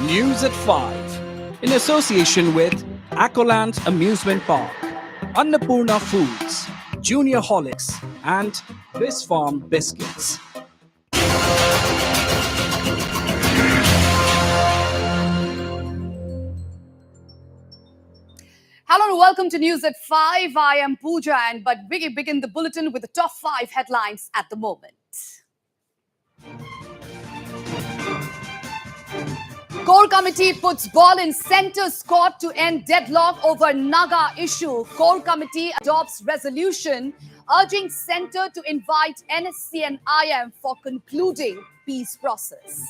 News at 5 in association with Accoland Amusement Park, Annapurna Foods, Junior Holics, and Biz Farm Biscuits. Hello and welcome to News at 5. I am Pooja, but we begin the bulletin with the top 5 headlines at the moment. Core committee puts ball in centre court to end deadlock over Naga issue. Core committee adopts resolution urging centre to invite NSC and IM for concluding peace process.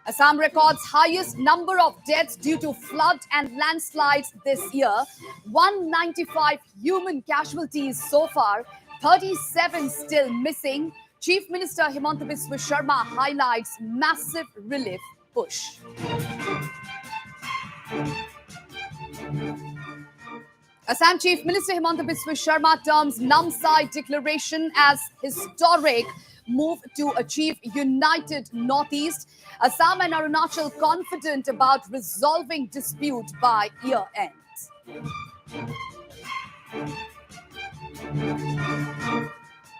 Assam records highest number of deaths due to flood and landslides this year. 195 human casualties so far, 37 still missing. Chief Minister Himanta Biswa Sharma highlights massive relief push. Assam Chief Minister Himanta Biswa Sharma terms Namsai declaration as historic move to achieve united Northeast. Assam and Arunachal confident about resolving dispute by year end.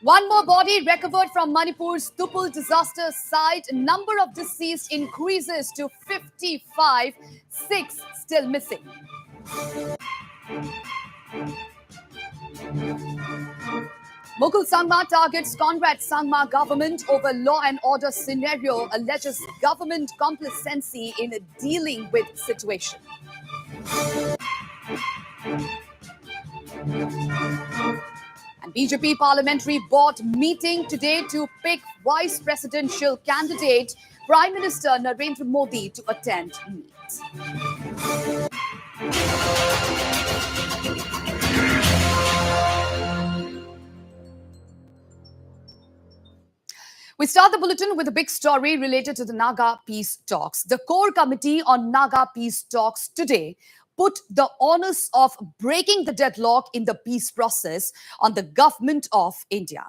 One more body recovered from Manipur's Tupul disaster site. Number of deceased increases to 55, 6 still missing. Mukul Sangma targets Conrad Sangma government over law and order scenario, alleges government complacency in dealing with situation. And BJP parliamentary board meeting today to pick vice presidential candidate. Prime Minister Narendra Modi to attend meet. We start the bulletin with a big story related to the Naga peace talks. The core committee on Naga peace talks today put the onus of breaking the deadlock in the peace process on the government of India.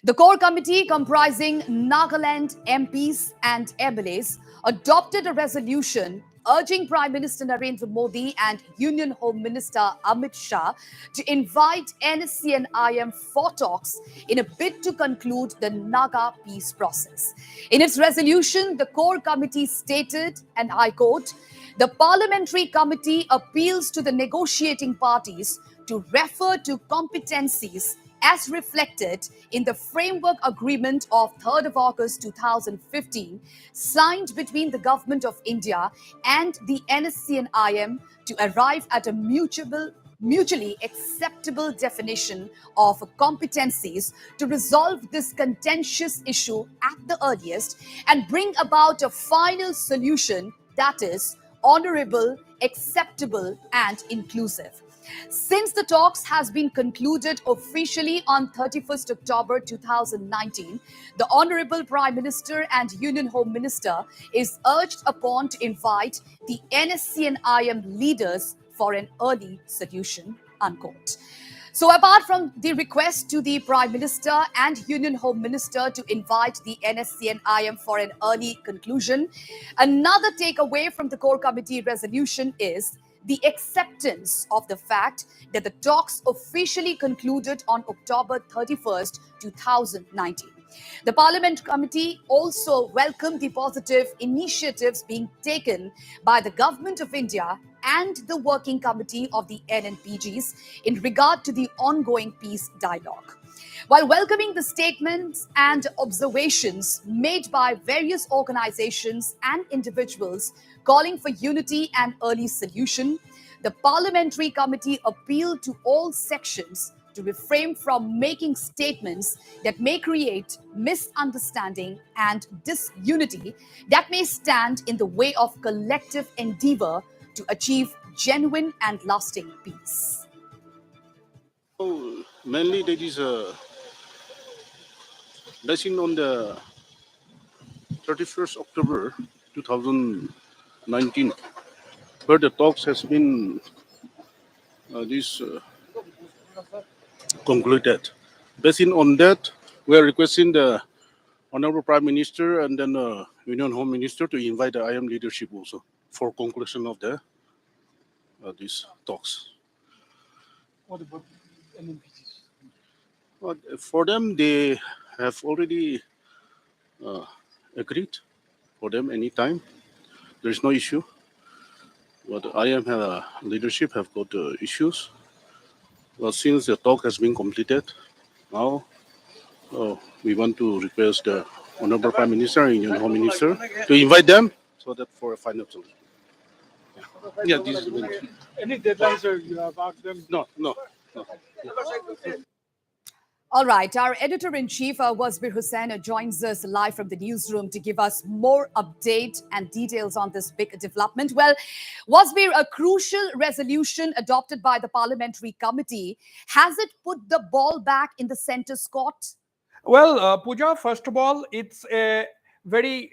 The core committee, comprising Nagaland MPs and MLAs, adopted a resolution urging Prime Minister Narendra Modi and Union Home Minister Amit Shah to invite NSC and IM for talks in a bid to conclude the Naga peace process. In its resolution, the core committee stated, and I quote, "The parliamentary committee appeals to the negotiating parties to refer to competencies as reflected in the framework agreement of 3rd of August 2015, signed between the Government of India and the NSC and IM to arrive at a mutually acceptable definition of competencies to resolve this contentious issue at the earliest and bring about a final solution that is honorable, acceptable, and inclusive." Since the talks has been concluded officially on 31st October 2019, the Honorable Prime Minister and Union Home Minister is urged upon to invite the NSC and IM leaders for an early solution, unquote. So apart from the request to the Prime Minister and Union Home Minister to invite the NSC and IM for an early conclusion, another takeaway from the core committee resolution is the acceptance of the fact that the talks officially concluded on October 31st, 2019. The Parliament Committee also welcomed the positive initiatives being taken by the Government of India and the Working Committee of the NNPGs in regard to the ongoing peace dialogue. While welcoming the statements and observations made by various organizations and individuals calling for unity and early solution, the Parliamentary Committee appealed to all sections to refrain from making statements that may create misunderstanding and disunity that may stand in the way of collective endeavor to achieve genuine and lasting peace. Mainly there is a lesson on the 31st October 2019, where the talks has been concluded. Based on that, we are requesting the Honorable Prime Minister and then Union Home Minister to invite the IM leadership also for conclusion of the these talks. What about NNPGs? But for them, they have already agreed. For them, anytime there is no issue. But IM leadership have got issues. Well, since the talk has been completed, now we want to request the Honorable Prime Minister and Union Home Minister to invite them so that for a final solution. Yeah, this is Any deadlines, sir, you have asked them? no. All right, our editor-in-chief, Wasbir Hussain, joins us live from the newsroom to give us more update and details on this big development. Well, Wasbir, a crucial resolution adopted by the Parliamentary Committee. Has it put the ball back in the centre's court? Well, Pooja, first of all, it's a very,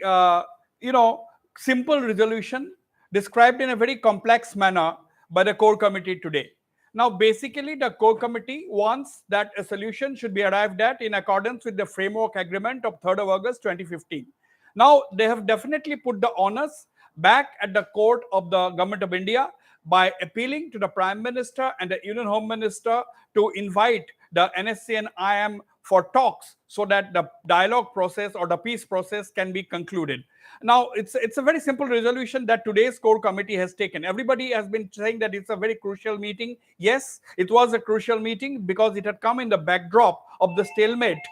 simple resolution described in a very complex manner by the core committee today. Now, basically, the core committee wants that a solution should be arrived at in accordance with the framework agreement of 3rd of August 2015. Now, they have definitely put the onus back at the court of the Government of India by appealing to the Prime Minister and the Union Home Minister to invite the NSC and IM for talks so that the dialogue process or the peace process can be concluded. Now, it's a very simple resolution that today's core committee has taken. Everybody has been saying that it's a very crucial meeting. Yes, it was a crucial meeting because it had come in the backdrop of the stalemate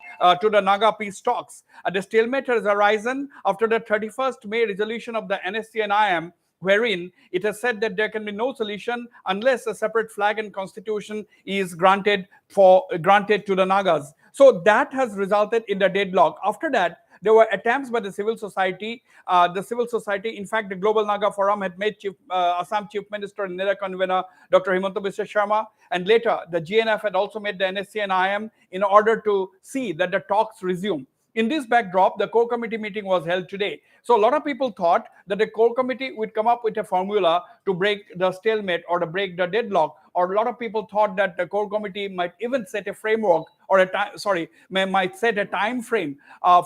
to the Naga peace talks. The stalemate has arisen after the 31st May resolution of the NSC and IM, wherein it has said that there can be no solution unless a separate flag and constitution is granted to the Nagas. So that has resulted in the deadlock. After that, there were attempts by the civil society. In fact, the Global Naga Forum had made Assam Chief Minister and NEDA convener Dr. Himanta Biswa Sharma, and later the GNF had also made the NSC and IM in order to see that the talks resume. In this backdrop, the core committee meeting was held today. So a lot of people thought that the core committee would come up with a formula to break the stalemate or to break the deadlock. Or a lot of people thought that the core committee might even set a framework or might set a time frame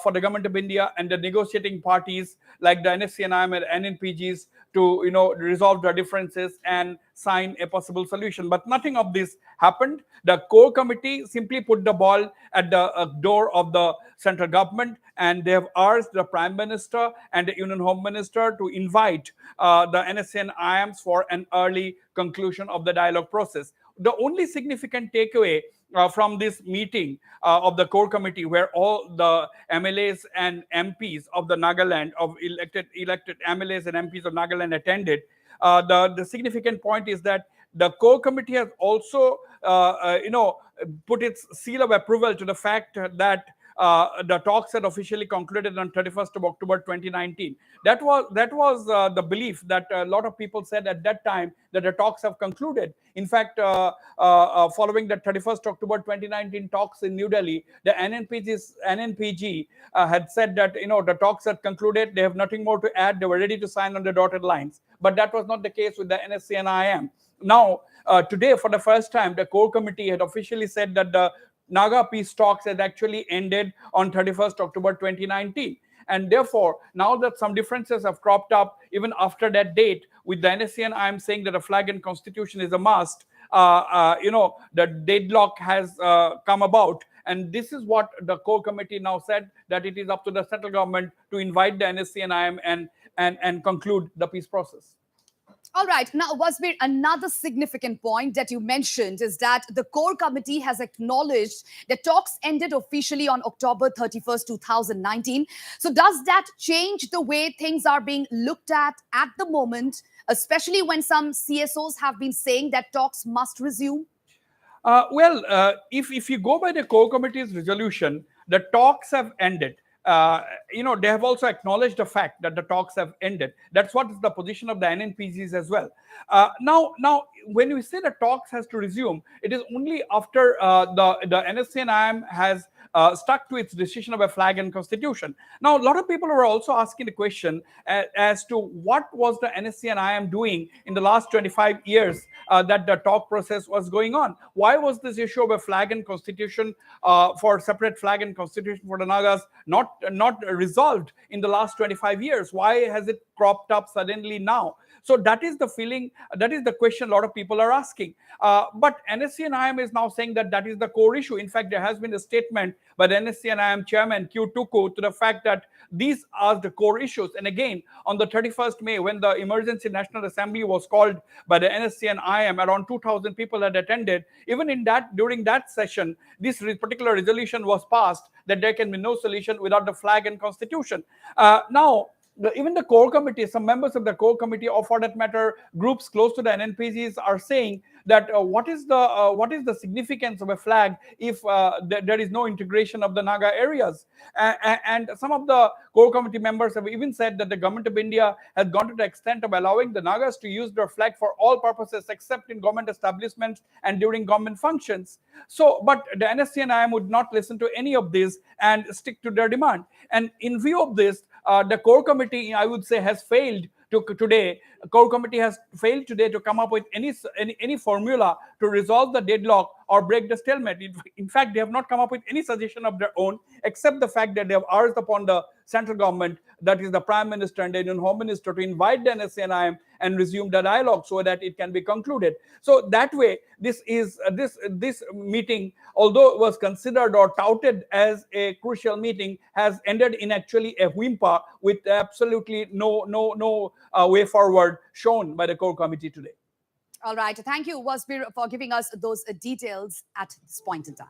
for the Government of India and the negotiating parties like the NSC and IM and NNPGs to resolve their differences and sign a possible solution. But nothing of this happened. The core committee simply put the ball at the door of the central government, and they have urged the Prime Minister and the Union Home Minister to invite the NSC and IMs for an early conclusion of the dialogue process. The only significant takeaway from this meeting of the core committee, where all the MLAs and MPs of the Nagaland, of elected MLAs and MPs of Nagaland attended, the significant point is that the core committee has also, put its seal of approval to the fact that the talks had officially concluded on 31st of October 2019. That was the belief that a lot of people said at that time, that the talks have concluded. In fact, following the 31st October 2019 talks in New Delhi, the NNPG had said that the talks had concluded. They have nothing more to add. They were ready to sign on the dotted lines. But that was not the case with the NSC and IM. Now, today, for the first time, the core committee had officially said that the Naga peace talks had actually ended on 31st October 2019. And therefore, now that some differences have cropped up even after that date, with the NSC and IM saying that a flag and constitution is a must, the deadlock has come about. And this is what the core committee now said, that it is up to the central government to invite the NSC and IM and conclude the peace process. All right. Now, Wasbir, another significant point that you mentioned is that the core committee has acknowledged that talks ended officially on October 31st, 2019. So does that change the way things are being looked at the moment, especially when some CSOs have been saying that talks must resume? If you go by the core committee's resolution, the talks have ended. They have also acknowledged the fact that the talks have ended. That's what is the position of the NNPGs as well. Now, when we say the talks has to resume, it is only after the NSC and IM has stuck to its decision of a flag and constitution. Now, a lot of people are also asking the question as to what was the NSC and IM doing in the last 25 years that the talk process was going on. Why was this issue of a flag and constitution for separate flag and constitution for the Nagas not not resolved in the last 25 years? Why has it cropped up suddenly now? So that is the feeling, that is the question a lot of people are asking. But NSC and IM is now saying that that is the core issue. In fact, there has been a statement by the NSC and IM chairman Q Tuku to the fact that these are the core issues. And again, on the 31st May, when the Emergency National Assembly was called by the NSC and IM, around 2,000 people had attended. Even in that, during that session, this particular resolution was passed that there can be no solution without the flag and constitution. Now, even the core committee, some members of the core committee, or for that matter, groups close to the NNPCs, are saying that what is the significance of a flag if there is no integration of the Naga areas? And some of the core committee members have even said that the government of India has gone to the extent of allowing the Nagas to use their flag for all purposes except in government establishments and during government functions. So, but the NSC and IM would not listen to any of this and stick to their demand. And in view of this, the core committee, I would say, has failed today. The core committee has failed today to come up with any formula to resolve the deadlock or break the stalemate. In fact, they have not come up with any suggestion of their own, except the fact that they have urged upon the central government, that is the Prime Minister and the Indian Home Minister, to invite the NSC and IM and resume the dialogue so that it can be concluded. So that way, this meeting, although it was considered or touted as a crucial meeting, has ended in actually a whimper with absolutely no way forward shown by the core committee today. All right. Thank you, Wasbir, for giving us those details at this point in time.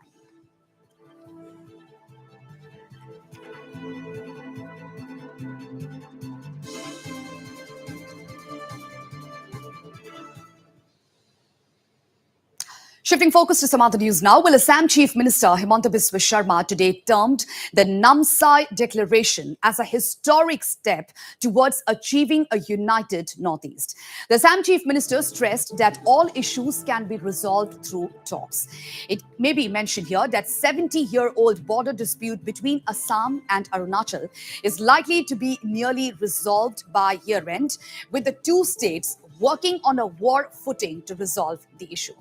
Shifting focus to some other news now. Well, Assam Chief Minister Himanta Biswa Sharma today termed the Namsai Declaration as a historic step towards achieving a united Northeast. The Assam Chief Minister stressed that all issues can be resolved through talks. It may be mentioned here that 70-year-old border dispute between Assam and Arunachal is likely to be nearly resolved by year-end, with the two states working on a war footing to resolve the issue.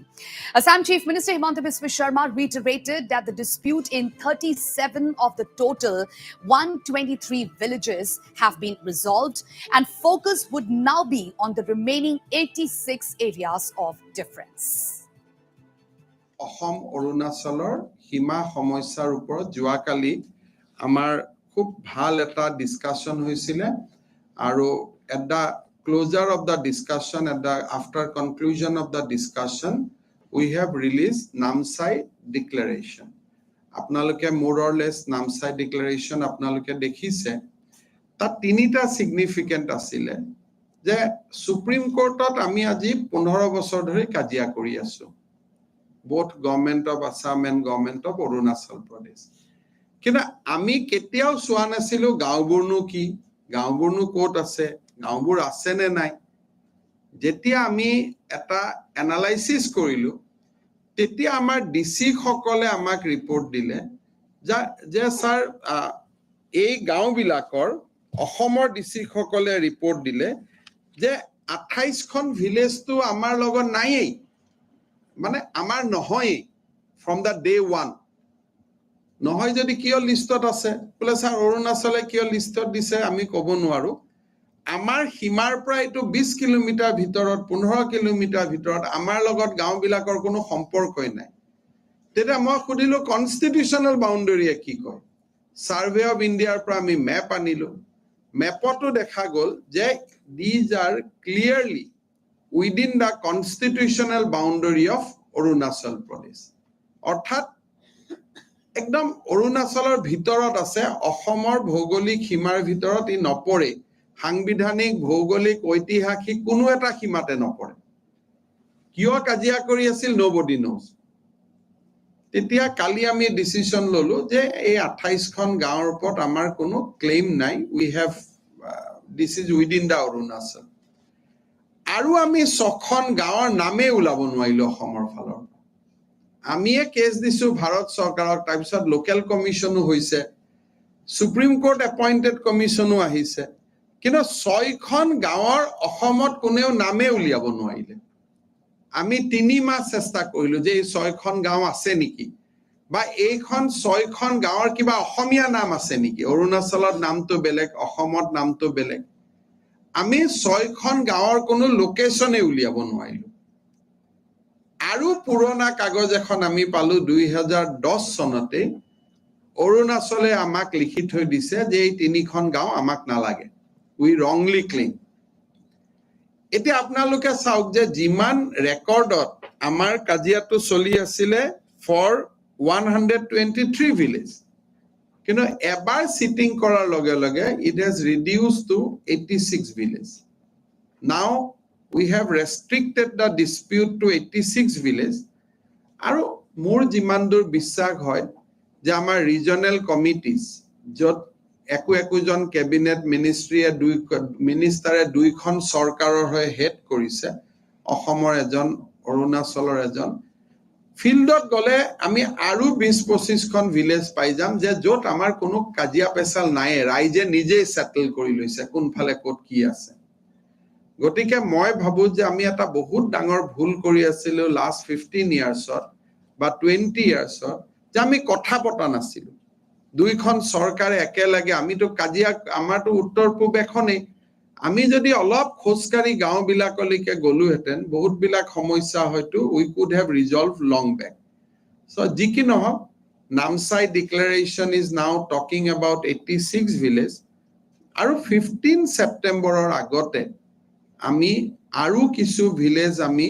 Assam Chief Minister Himanta Biswa Sharma reiterated that the dispute in 37 of the total 123 villages have been resolved, and focus would now be on the remaining 86 areas of difference. Ahom Arunachalor Hima Homoisar Upor Juakali Amar Khub Bhal eta discussion hoisile aru at the closure of the discussion, after conclusion of the discussion, we have released Namsai Declaration. Apnaloke more or less Namsai Declaration apnaloke dekhise. Ta tinita significant asile. Je Supreme Court at ami aji 15 বছৰ ধৰি কাজিয়া কৰি আছো. Both government of Assam and government of Arunachal Pradesh. কিন্তু আমি কেতিয়াও চোৱা নাছিলো গাঁওবোৰনো কি, গাঁওবোৰনো ক'ত আছে, গাঁওবোৰ আছে নে নাই। যেতিয়া আমি এটা এনালাইসিস কৰিলো, তেতিয়া আমাৰ ডিসি সকলে আমাক ৰিপৰ্ট দিলে যে স্যাৰ এই গাঁওবিলাকৰ অসমৰ ডিসি সকলে ৰিপৰ্ট দিলে যে 28খন ভিলেজটো আমাৰ লগত নাইয়েই, মানে আমাৰ নহয় from the day one. নহয় যদি কিয় লিষ্টত আছে, বলে স্যার অৰুণাচলে কিয় লিষ্টত দিছে আমি ক'ব নোৱাৰো। আমাৰ সীমাৰ পৰা এটো 20 কিলোমিটাৰ ভিতৰত 15 কিলোমিটাৰ ভিতৰত আমাৰ লগত গাঁওবিলাকৰ কোনো সম্পৰ্কই নাই। তেতিয়া মই খুদিলো কনস্টিটিউশনাল বাউন্ডাৰীয়ে কি কয়। সাৰ্ভে অফ ইণ্ডিয়াৰ পৰা আমি মেপ আনিলো, মেপতো দেখা গল যে these are clearly within the constitutional boundary of Arunachal Pradesh. অৰ্থাৎ একদম অৰুণাচলৰ ভিতৰত আছে, অসমৰ ভৌগোলিক সীমাৰ ভিতৰত ই নপৰে, সাংবিধানিক ভৌগোলিক ঐতিহাসিক কোনো এটা সীমাতে নপৰে। কিয় কাজিয়া কৰি আছিল nobody knows. তেতিয়া কালি আমি ডিসিশন ললো যে এই 28খন গাঁৱৰ ওপৰত আমাৰ কোনো ক্লেইম নাই, we have this is within the Arunachal. আৰু আমি 6খন গাঁৱৰ নামে উলাব নোৱাৰিলো অসমৰ ফালৰ। আমিয়ে কেছ দিছো ভাৰত চৰকাৰক, তাৰপিছত লোকেল কমিশনো হৈছে, সুপ্ৰিম কোৰ্ট এপইন্টেড কমিশনো আহিছে, কিন্তু 6খন গাঁৱৰ অসমত কোনেও নামে উলিয়াব নোৱাৰিলে। আমি 3 মাহ চেষ্টা কৰিলো যে এই 6খন গাঁও আছে নেকি, বা এইখন 6খন গাঁৱৰ কিবা অসমীয়া নাম আছে নেকি অৰুণাচলত নামটো বেলেগ অসমত নামটো বেলেগ আমি 6খন গাঁৱৰ কোনো লোকেশনে উলিয়াব নোৱাৰিলো আৰু পুৰণা কাগজ এখন আমি পালো 2010 চনতে অৰুণাচলে আমাক লিখি থৈ দিছে যে এই 3খন গাঁও আমাক নালাগে উই ৰংলি ক্লেইম এতিয়া আপোনালোকে চাওক যে যিমান ৰেকৰ্ডত আমাৰ কাজিয়াটো চলি আছিলে ফৰ 123 ভিলেজ কিন্তু এবাৰ সিটিং কৰাৰ লগে লগে it has reduced to 86 village now we have restricted the dispute to 86 village আৰু মোৰ যিমান দূৰ বিশ্বাস হয় যে আমাৰ ৰিজনেল কমিটিজ য'ত একোজন কেবিনেট মিনিষ্টাৰে দুইখন চৰকাৰৰ হৈ হেড কৰিছে অসমৰ এজন অৰুণাচলৰ এজন ফিল্ডত গলে আমি আৰু 20-25খন ভিলেজ পাই যাম যে য'ত আমাৰ কোনো কাজিয়া পেচাল নাই ৰাইজে নিজে সেটেল কৰি লৈছে কোনফালে ক'ত কি আছে গতিকে মই ভাবো যে আমি এটা বহুত ডাঙৰ ভুল কৰি আছিলো লাষ্ট 15 ইয়াৰ্ছত বা 20 ইয়াৰ্ছত যে আমি কথা পতা নাছিলো দুইখন চৰকাৰে একেলগে আমিতো কাজিয়া আমাৰতো উত্তৰ পূব এখনেই আমি যদি অলপ খোজকাৰি গাঁও বিলাকলৈকে গলোহেঁতেন বহুত বিলাক সমস্যা হয়তো we could have resolved long back so যি কি নহওক Namsai declaration is now talking about 86 village আৰু 15 ছেপ্টেম্বৰৰ আগতে আমি আৰু কিছু ভিলেজ আমি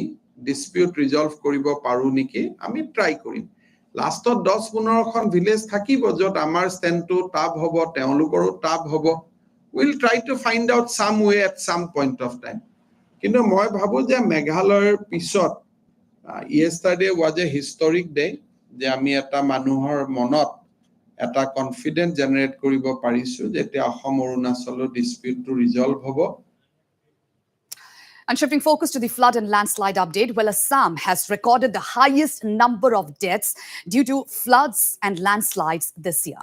dispute resolve কৰিব পাৰো নেকি আমি ট্ৰাই কৰিম লাষ্টত 10-15খন ভিলেজ থাকিব য'ত আমাৰ ষ্টেণ্ডটো টাপ হ'ব তেওঁলোকৰো টাপ হ'ব we'll try to find out some way at some point of time কিন্তু মই ভাবো যে মেঘালয়ৰ পিছত yesterday was a historic day যে আমি এটা মানুহৰ মনত এটা কনফিডেন্স জেনাৰেট কৰিব পাৰিছো যে এতিয়া অসম অৰুণাচলৰ ডিসপিউটটো ৰিজলভ হ'ব And shifting focus to the flood and landslide update, well, Assam has recorded the highest number of deaths due to floods and landslides this year.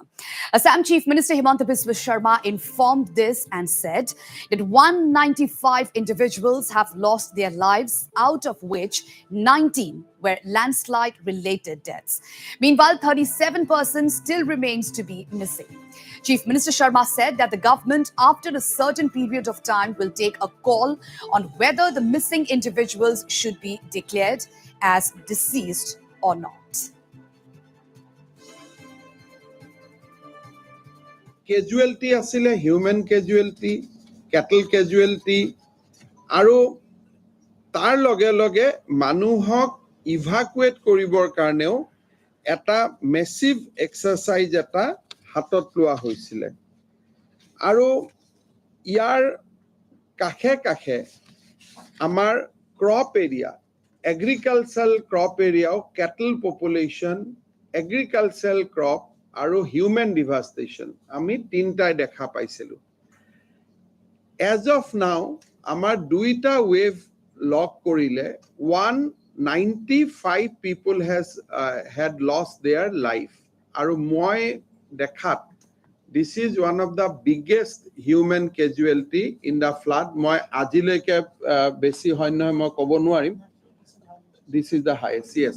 Assam Chief Minister Himanta Biswa Sharma informed this and said that 195 individuals have lost their lives, out of which 19 were landslide-related deaths. Meanwhile, 37 persons still remains to be missing. Chief Minister Sharma said that the government, after a certain period of time, will take a call on whether the missing individuals should be declared as deceased or not. Casualty asile human casualty, cattle casualty, আৰু তাৰ লগে লগে মানুহক evacuate কৰিবৰ কাৰণেও এটা massive exercise এটা হাতত লোৱা হৈছিল আৰু ইয়াৰ কাখে কাখে আমাৰ crop area agricultural crop area cattle population agricultural crop আৰু human devastation আমি তিনটাই দেখা পাইছিলো as of now আমাৰ দুইটা wave লক কৰিলে 195 people had lost their life আৰু মই dekhat this is one of the biggest human casualty in the flood moi ajileke besi hoy noy moi kobo nuarim this is the highest yes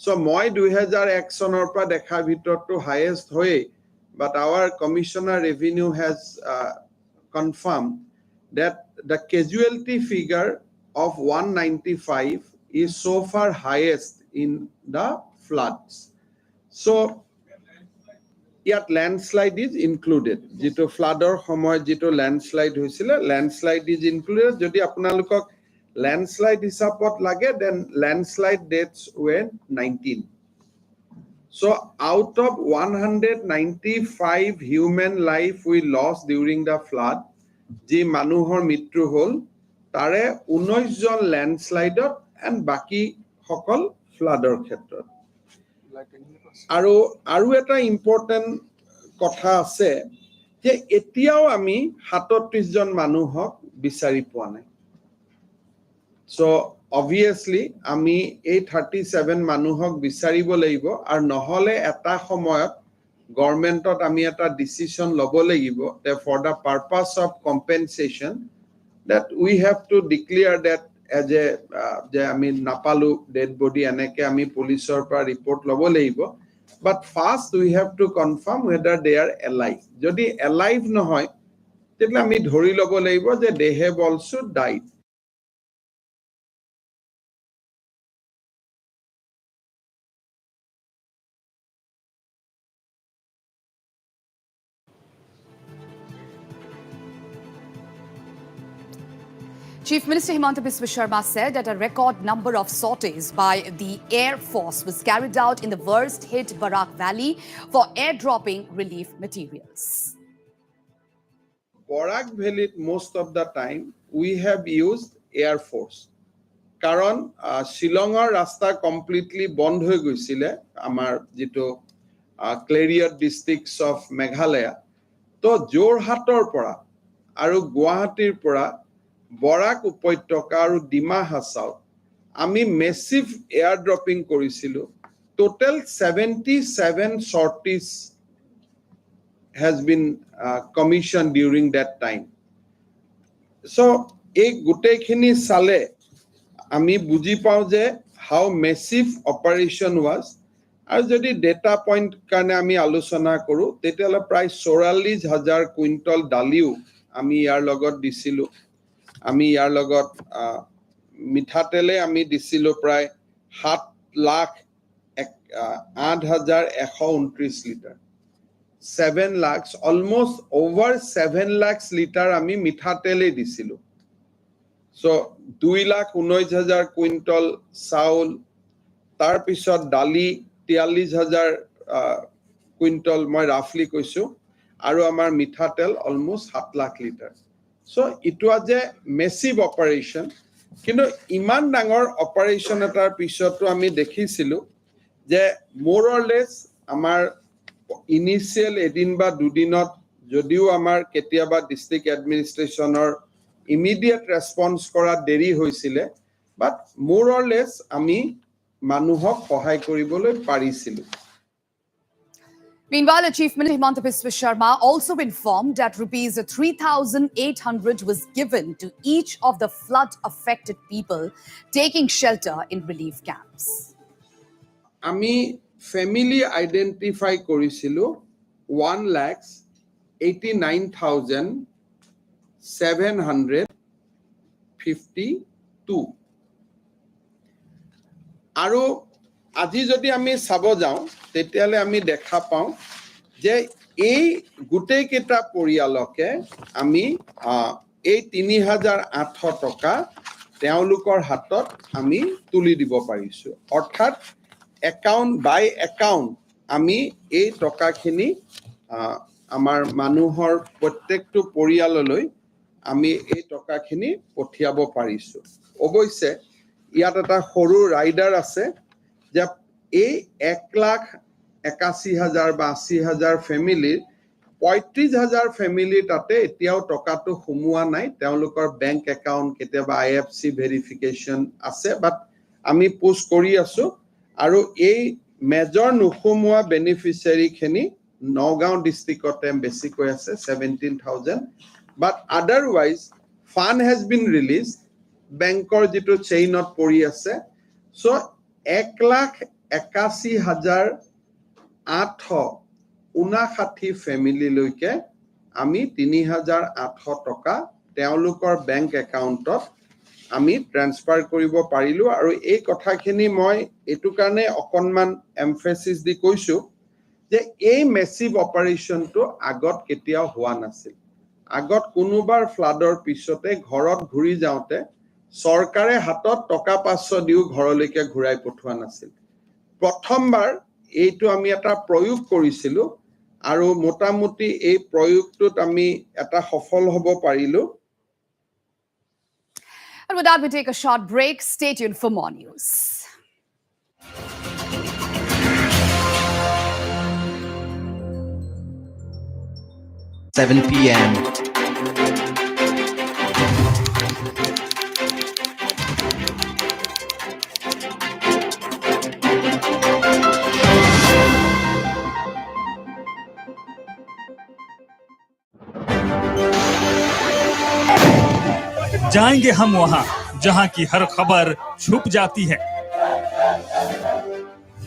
so moi 2001 sonor pa dekha bhitor to highest hoye but our commissioner revenue has confirmed that the casualty figure of 195 is so far highest in the floods so yet landslide is included jito floodor homoy jito landslide hoisile landslide is included jodi apnalukok landslide hisapot lage then landslide deaths were 19 so out of 195 human life we lost during the flood ji manuhor mitru hol tare 19 jon landslide and baki hokol floodor khetrot আৰু এটা important কথা আছে যে এতিয়াও আমি 37 জন মানুহক বিচাৰি পোৱা নাই সো obviously আমি এই 37 মানুহক বিচাৰিব লাগিব আৰু নহলে এটা সময়ত গভৰ্নমেন্টত আমি এটা ডিসিশন লব লাগিব that for the purpose of compensation that we have to declare that as a যে আমি নাপালো ডেড বডি এনেকে আমি পুলিচৰ পৰা ৰিপৰ্ট লব লাগিব But first we have to confirm whether they are alive. Jodi alive nohoy, তেতিয়াহ'লে আমি ধৰি ল'ব লাগিব যে they have also died. Chief Minister Himanta Biswa Sharma said that a record number of sorties by the Air Force was carried out in the worst-hit Barak Valley for airdropping relief materials. Barak Valley, most of the time, we have used Air Force. Karon Shillongor rasta completely bond hoi goisile amar jito clear districts of Meghalaya. To Jorhator pora aru Guwahatir pora Barak উপত্যকা আৰু ডিমা হাছাও আমি massive airdropping কৰিছিলো. Total 77 sorties has been commissioned during that time. So এই গোটেইখিনি চালে আমি বুজি পাওঁ যে how massive operation was. আৰু যদি ডেটা পইণ্ট কাৰণে আমি আলোচনা কৰোঁ তেতিয়াহ'লে প্ৰায় 44,000 কুইণ্টল দালিও আমি ইয়াৰ লগত দিছিলোঁ. আমি ইয়াৰ লগত মিঠাতেলে আমি দিছিলোঁ প্ৰায় 7,08,129 litre. 7 lakhs, almost over 7 lakhs liter আমি মিঠাতেলে দিছিলোঁ. So 2,19,000 কুইণ্টল চাউল, তাৰ পিছত দালি 43,000 কুইণ্টল মই ৰাফলি কৈছোঁ, আৰু আমাৰ মিঠাতেল almost 7 lakh litre. So it was a massive operation. কিন্তু ইমান ডাঙৰ অপাৰেশ্যন এটাৰ পিছতো আমি দেখিছিলোঁ যে more or less আমাৰ ইনিচিয়েল এদিন বা দুদিনত যদিও আমাৰ কেতিয়াবা ডিষ্ট্ৰিক্ট এডমিনিষ্ট্ৰেশ্যনৰ ইমিডিয়েট ৰেছপন্স কৰা দেৰি হৈছিলে, বাট more or less আমি মানুহক সহায় কৰিবলৈ পাৰিছিলোঁ. Meanwhile, Chief Minister Himanta Biswa Sharma also informed that rupees 3,800 was given to each of the flood-affected people taking shelter in relief camps. আমি family identify কৰিছিলোঁ 1,89,752. আৰু আজি যদি আমি চাব যাওঁ তেতিয়ালে আমি দেখা পাওঁ যে এই গোটেই কেইটা পৰিয়ালকে আমি এই 3,800 টকা তেওঁলোকৰ হাতত আমি তুলি দিব পাৰিছোঁ. অৰ্থাৎ একাউণ্ট বাই একাউণ্ট আমি এই টকাখিনি আমাৰ মানুহৰ প্ৰত্যেকটো পৰিয়াললৈ আমি এই টকাখিনি পঠিয়াব পাৰিছোঁ. অৱশ্যে ইয়াত এটা সৰু ৰাইডাৰ আছে যে এই 1,81,000 বা 80,000 ফেমিলিৰ 35,000 ফেমিলি তাতে এতিয়াও টকাটো সোমোৱা নাই. তেওঁলোকৰ বেংক একাউণ্ট কেতিয়াবা IFC ভেৰিফিকেশ্যন আছে, বাট আমি পোষ্ট কৰি আছোঁ. আৰু এই মেজৰ নোসোমোৱা বেনিফিচিয়াৰীখিনি নগাঁও ডিষ্ট্ৰিক্টতে বেছিকৈ আছে 17,000. But otherwise fund has been release বেংকৰ যিটো চেইনত পৰি আছে. চ' 1,81,859 ফেমিলিলৈকে আমি 3,800 টকা তেওঁলোকৰ বেংক একাউণ্টত আমি ট্ৰান্সফাৰ কৰিব পাৰিলোঁ. আৰু এই কথাখিনি মই এইটো কাৰণে অকণমান এমফেচিছ দি কৈছোঁ যে এই মেচিভ অপাৰেশ্যনটো আগত কেতিয়াও হোৱা নাছিল. আগত কোনোবাৰ ফ্লাডৰ পিছতে ঘৰত ঘূৰি যাওঁতে চৰকাৰে হাতত টকা 500 দিও ঘৰলৈকে ঘূৰাই পঠোৱা নাছিল. প্ৰথমবাৰ এইটো আমি এটা প্ৰয়োগ কৰিছিলোঁ আৰু মোটামুটি এই প্ৰয়োগটোত আমি এটা সফল হ'ব পাৰিলোঁ. And with that, we take a short break. Stay tuned for more news. 7 p.m. जाएंगे हम वहां जहां की हर खबर छुप जाती है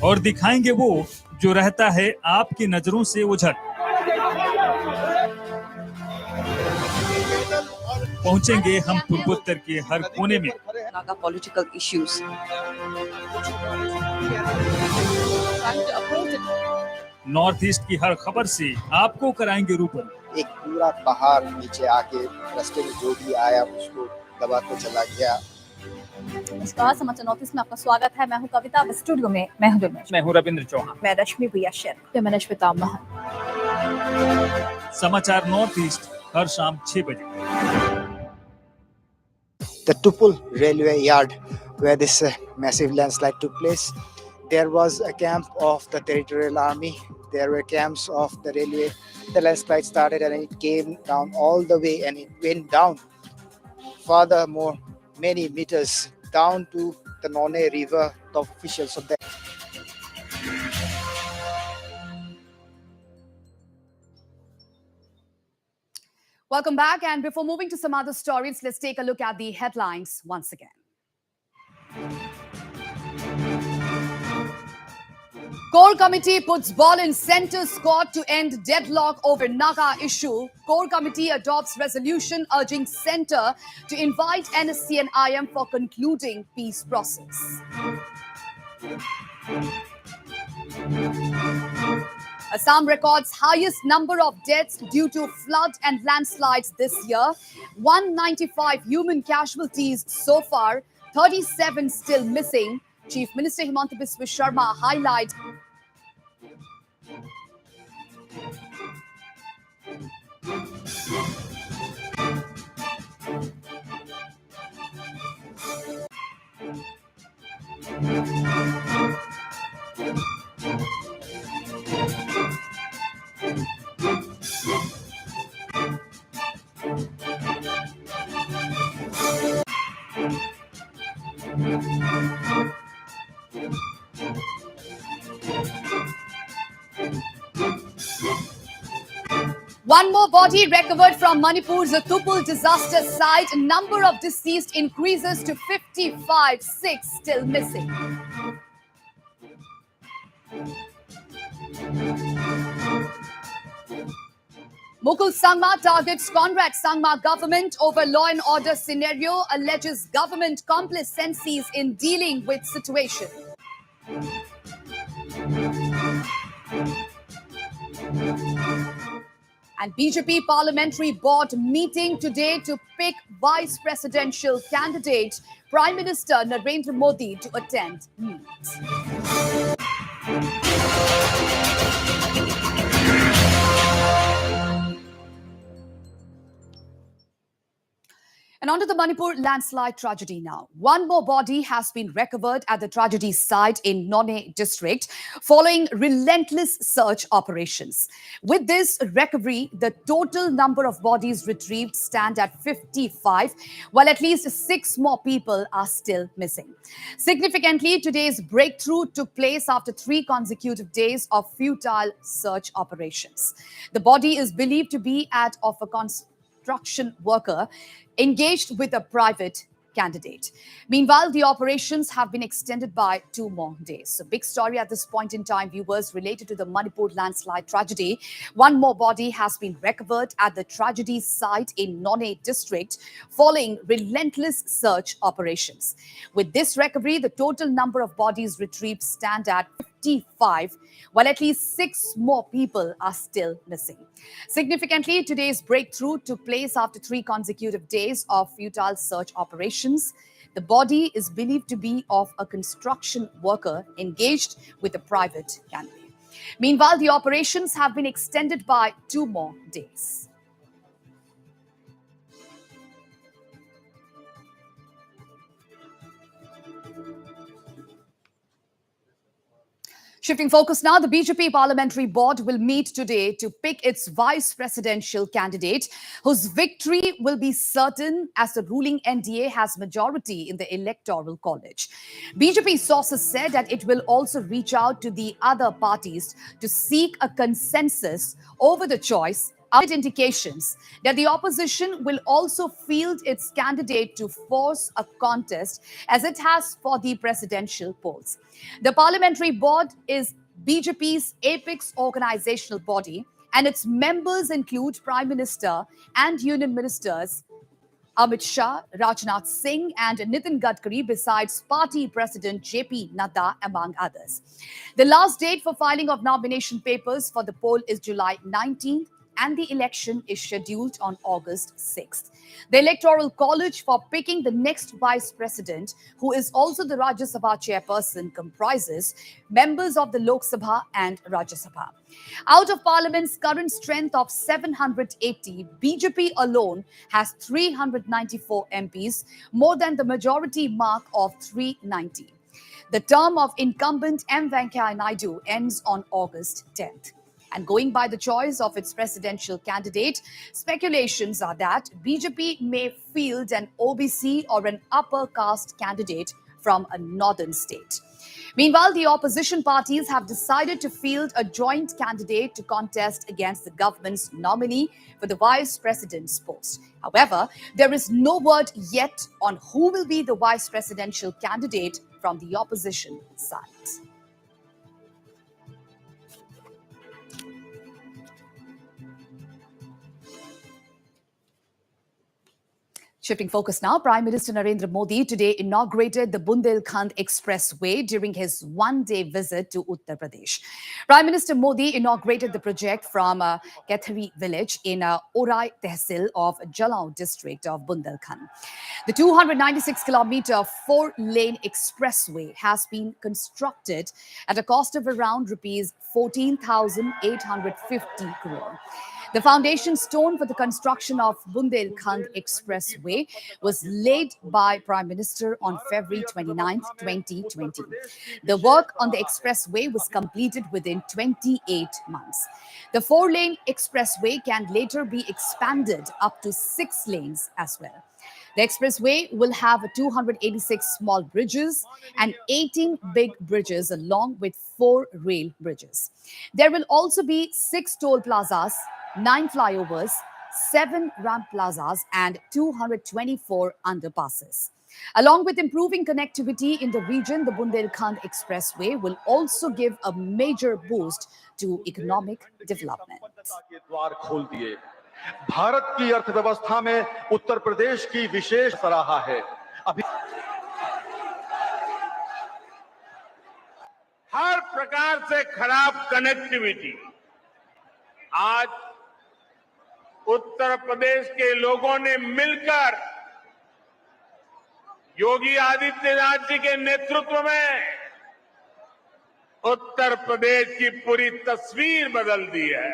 और दिखाएंगे वो जो रहता है आपकी नजरों से उझट। पहुंचेंगे हम पूर्वोत्तर के हर कोने में। Naga political issues. North east की हर खबर से आपको कराएंगे रूबरू। एक पूरा पहाड़ नीचे आके रास्ते में जो भी आया उसको दबा के चला गया। नमस्कार, समाचार नॉर्थ ईस्ट में आपका स्वागत है। मैं हूं कविता, स्टूडियो में मैं हूं दिनेश। मैं हूं रविंद्र चौहान। मैं रश्मि भैया शेर। मैं नश्विता महन। समाचार नॉर्थ ईस्ट हर शाम 6 बजे। The Tupul railway yard where this massive landslide took place, there was a camp of the territorial army. There were camps of the railway. The landslide started and it came down all the way and it went down furthermore many meters down to the None river. The officials of that Welcome back. And before moving to some other stories, let's take a look at the headlines once again. Core committee puts ball in centre's court to end deadlock over Naga issue. Core committee adopts resolution urging centre to invite NSC and IM for concluding peace process. Assam records highest number of deaths due to flood and landslides this year. 195 human casualties so far, 37 still missing. Chief Minister Himanta Biswa Sharma highlights one more body recovered from Manipur's Tupul disaster site. Number of deceased increases to 55, 6 still missing. Mukul Sangma targets Conrad Sangma government over law and order scenario, alleges government complacencies in dealing with situation. And BJP parliamentary board meeting today to pick vice presidential candidate. Prime Minister Narendra Modi to attend meet. And on to the Manipur landslide tragedy now. One more body has been recovered at the tragedy site in None district following relentless search operations. With this recovery, the total number of bodies retrieved stand at 55, while at least 6 more people are still missing. Significantly, today's breakthrough took place after 3 consecutive days of futile search operations. The body is believed to be of a construction worker engaged with a private candidate. Meanwhile, the operations have been extended by 2 more days. So big story at this point in time, viewers, related to the Manipur landslide tragedy. One more body has been recovered at the tragedy site in None district following relentless search operations. With this recovery, the total number of bodies retrieved stand at 55, while at least 6 more people are still missing. Significantly, today's breakthrough took place after 3 consecutive days of futile search operations. The body is believed to be of a construction worker engaged with a private candidate. Meanwhile, the operations have been extended by 2 more days. Shifting focus now, the BJP parliamentary board will meet today to pick its vice presidential candidate, whose victory will be certain as the ruling NDA has majority in the electoral college. BJP sources said that it will also reach out to the other parties to seek a consensus over the choice, amid indications that the opposition will also field its candidate to force a contest as it has for the presidential polls. The parliamentary board is BJP's apex organizational body, and its members include Prime Minister and Union Ministers Amit Shah, Rajnath Singh, and Nitin Gadkari, besides party president JP Nadda, among others. The last date for filing of nomination papers for the poll is July 19th, and the election is scheduled on August 6th. The Electoral College for picking the next vice president, who is also the Rajya Sabha chairperson, comprises members of the Lok Sabha and Rajya Sabha. Out of Parliament's current strength of 780, BJP alone has 394 MPs, more than the majority mark of 390. The term of incumbent M. Venkaiah Naidu ends on August 10th. And going by the choice of its presidential candidate, speculations are that BJP may field an OBC or an upper caste candidate from a northern state. Meanwhile, the opposition parties have decided to field a joint candidate to contest against the government's nominee for the vice president's post. However, there is no word yet on who will be the vice presidential candidate from the opposition side. Shifting focus now, Prime Minister Narendra Modi today inaugurated the Bundelkhand Expressway during his one-day visit to Uttar Pradesh. Prime Minister Modi inaugurated the project from Kathari village in Orai Tehsil of Jalgaon district of Bundelkhand. The 296-kilometer four-lane expressway has been constructed at a cost of around rupees 14,850 crore. The foundation stone for the construction of Bundelkhand Expressway was laid by Prime Minister on February 29, 2020. The work on the expressway was completed within 28 months. The four-lane expressway can later be expanded up to 6 lanes as well. The expressway will have 286 small bridges and 18 big bridges along with 4 rail bridges. There will also be 6 toll plazas, 9 flyovers, 7 ramp plazas, and 224 underpasses. Along with improving connectivity in the region, the Bundelkhand Expressway will also give a major boost to economic development. Bharat की अर्थव्यवस्था में उत्तर प्रदेश की विशेष सराहा है। अभी हर प्रकार से खराब कनेक्टिविटी आज उत्तर प्रदेश के लोगों ने मिलकर योगी आदित्यनाथ जी के नेतृत्व में उत्तर प्रदेश की पूरी तस्वीर बदल दी है।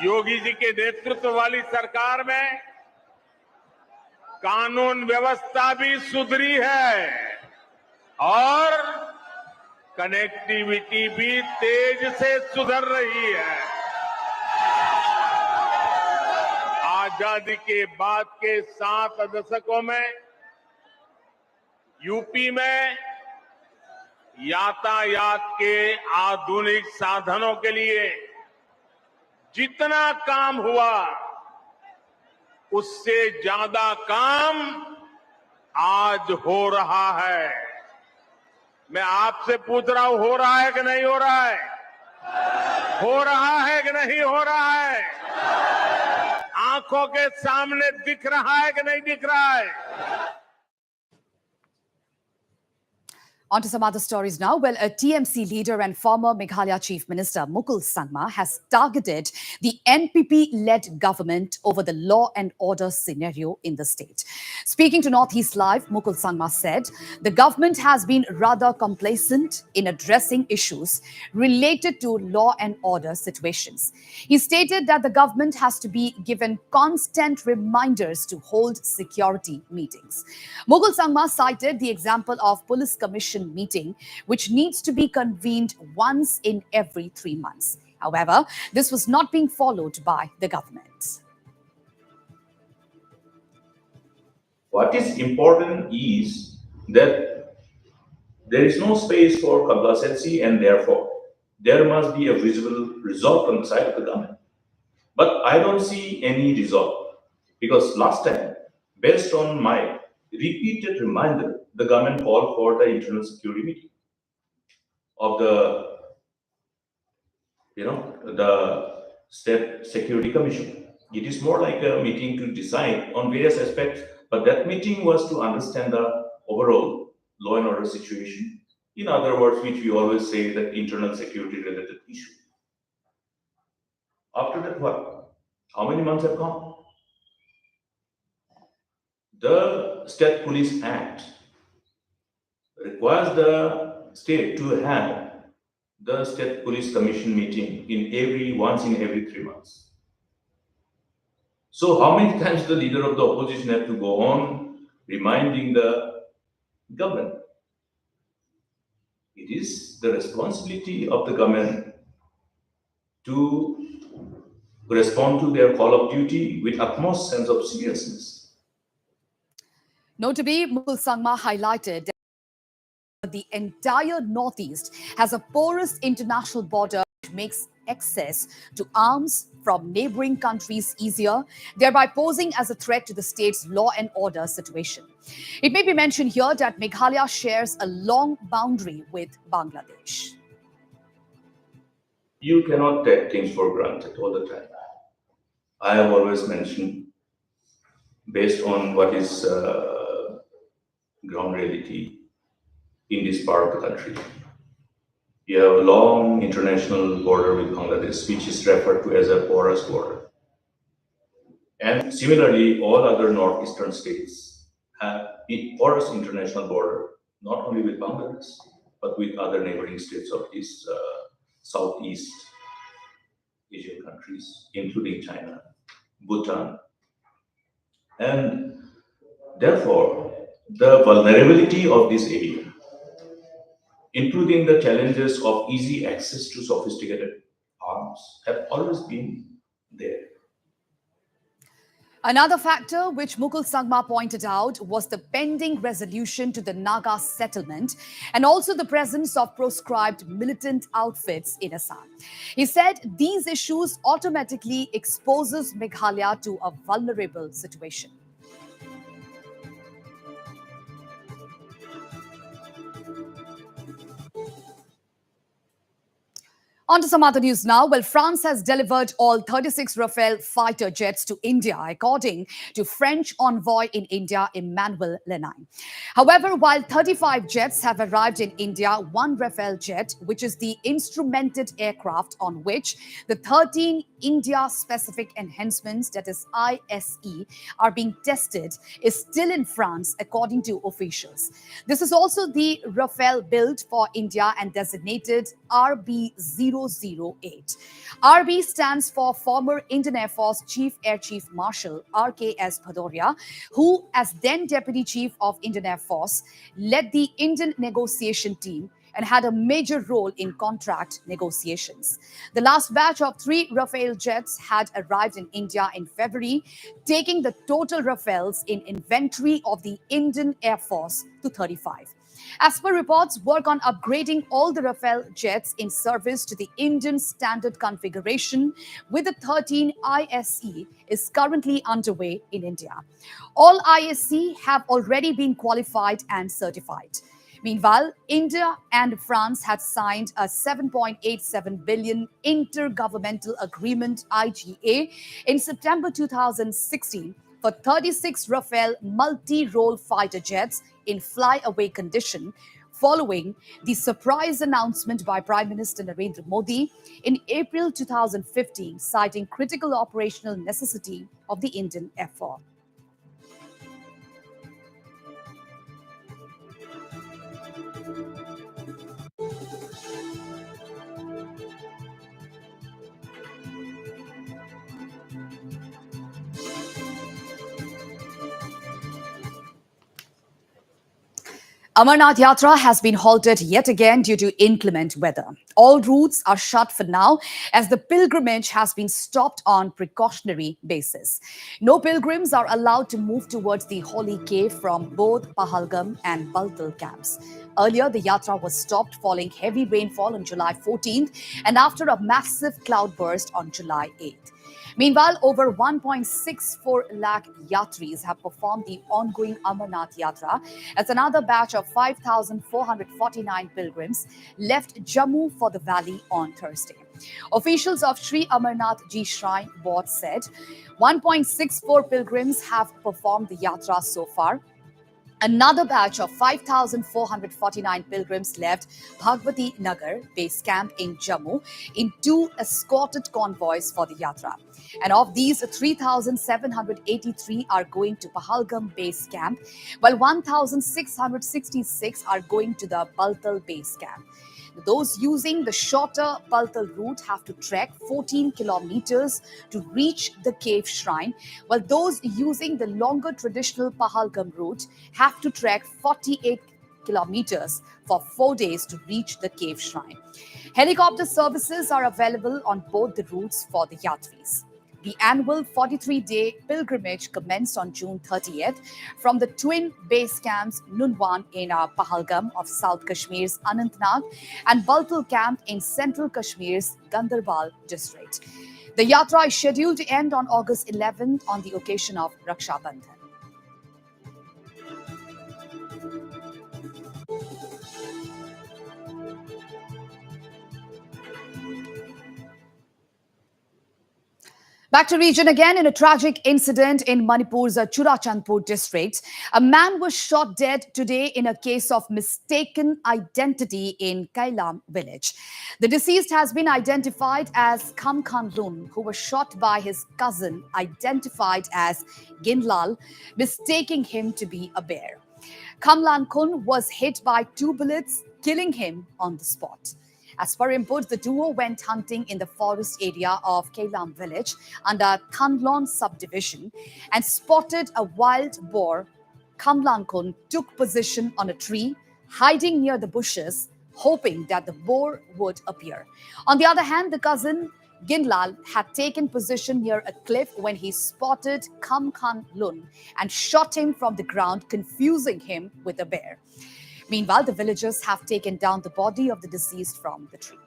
योगी जी के नेतृत्व वाली सरकार में कानून व्यवस्था भी सुधरी है और कनेक्टिविटी भी तेज से सुधर रही है। आजादी के बाद के 7 दशकों में यूपी में यातायात के आधुनिक साधनों के लिए जितना काम हुआ उससे ज्यादा काम आज हो रहा है। मैं आपसे पूछ रहा हूं, हो रहा है कि नहीं हो रहा है? हो रहा है कि नहीं हो रहा है? आंखों के सामने दिख रहा है कि नहीं दिख रहा है? On to some other stories now. Well, a TMC leader and former Meghalaya Chief Minister Mukul Sangma has targeted the NPP-led government over the law and order scenario in the state. Speaking to Northeast Live, Mukul Sangma said the government has been rather complacent in addressing issues related to law and order situations. He stated that the government has to be given constant reminders to hold security meetings. Mukul Sangma cited the example of Police Commission meeting, which needs to be convened once in every 3 months. However, this was not being followed by the government. What is important is that there is no space for complacency, and therefore there must be a visible resolve on the side of the government. But I don't see any resolve, because last time, based on my repeated reminder the government called for the internal security meeting of the State Security Commission. It is more like a meeting to decide on various aspects, but that meeting was to understand the overall law and order situation. In other words, which we always say that internal security related issue. After that, what? How many months have gone? The State Police Act requires the state to have the State Police Commission meeting once in every 3 months. So how many times the leader of the opposition have to go on reminding the government? It is the responsibility of the government to respond to their call of duty with utmost sense of seriousness. Notably, Mukul Sangma highlighted that the entire Northeast has a porous international border which makes access to arms from neighboring countries easier, thereby posing as a threat to the state's law and order situation. It may be mentioned here that Meghalaya shares a long boundary with Bangladesh. You cannot take things for granted all the time. I have always mentioned, based on what is ground reality in this part of the country, you have a long international border with Bangladesh, which is referred to as a porous border. And similarly, all other northeastern states have a porous international border, not only with Bangladesh, but with other neighboring states of these Southeast Asian countries, including China, Bhutan. And therefore, the vulnerability of this area, including the challenges of easy access to sophisticated arms, have always been there. Another factor which Mukul Sangma pointed out was the pending resolution to the Naga settlement and also the presence of proscribed militant outfits in Assam. He said these issues automatically exposes Meghalaya to a vulnerable situation. On to some other news now. Well, France has delivered all 36 Rafale fighter jets to India, according to French envoy in India, Emmanuel Lenain. However, while 35 jets have arrived in India, one Rafale jet, which is the instrumented aircraft on which the 13 India-specific enhancements, that is ISE, are being tested, is still in France, according to officials. This is also the Rafale built for India and designated RB-008. RB stands for former Indian Air Force Air Chief Marshal RKS Bhadoria, who, as then Deputy Chief of Indian Air Force, led the Indian negotiation team and had a major role in contract negotiations. The last batch of 3 Rafale jets had arrived in India in February, taking the total Rafales in inventory of the Indian Air Force to 35. As per reports, work on upgrading all the Rafale jets in service to the Indian standard configuration with the 13 ISE is currently underway in India. All ISE have already been qualified and certified. Meanwhile, India and France had signed a 7.87 billion intergovernmental agreement, IGA, in September 2016 for 36 Rafale multi-role fighter jets in flyaway condition, following the surprise announcement by Prime Minister Narendra Modi in April 2015, citing critical operational necessity of the Indian Air Force. Amarnath Yatra has been halted yet again due to inclement weather. All routes are shut for now as the pilgrimage has been stopped on precautionary basis. No pilgrims are allowed to move towards the holy cave from both Pahalgam and Baltal camps. Earlier, the yatra was stopped following heavy rainfall on July 14th and after a massive cloudburst on July 8th. Meanwhile, over 1.64 lakh yatris have performed the ongoing Amarnath Yatra as another batch of 5,449 pilgrims left Jammu for the valley on Thursday. Officials of Sri Amarnath Ji Shrine Board said 1.64 pilgrims have performed the yatra so far. Another batch of 5,449 pilgrims left Bhagwati Nagar base camp in Jammu in 2 escorted convoys for the yatra. And of these, 3,783 are going to Pahalgam base camp, while 1,666 are going to the Baltal base camp. Those using the shorter Baltal route have to trek 14 kilometers to reach the cave shrine, while those using the longer traditional Pahalgam route have to trek 48 kilometers for 4 days to reach the cave shrine. Helicopter services are available on both the routes for the yatris. The annual 43-day pilgrimage commenced on June 30th from the twin base camps Nunwan in Pahalgam of South Kashmir's Anantnag and Baltal camp in Central Kashmir's Gandarbal district. The yatra is scheduled to end on August 11th on the occasion of Raksha Bandhan. Back to region again. In a tragic incident in Manipur's Churachandpur district, a man was shot dead today in a case of mistaken identity in Kailam village. The deceased has been identified as Kamkhan Lun, who was shot by his cousin, identified as Ginlal, mistaking him to be a bear. Kamlan Kun was hit by 2 bullets, killing him on the spot. As per input, the duo went hunting in the forest area of Kailam village under Thanlon subdivision and spotted a wild boar. Kamlankun took position on a tree, hiding near the bushes, hoping that the boar would appear. On the other hand, the cousin Ginlal had taken position near a cliff when he spotted Kamkhan Lun and shot him from the ground, confusing him with a bear. Meanwhile, the villagers have taken down the body of the deceased from the tree.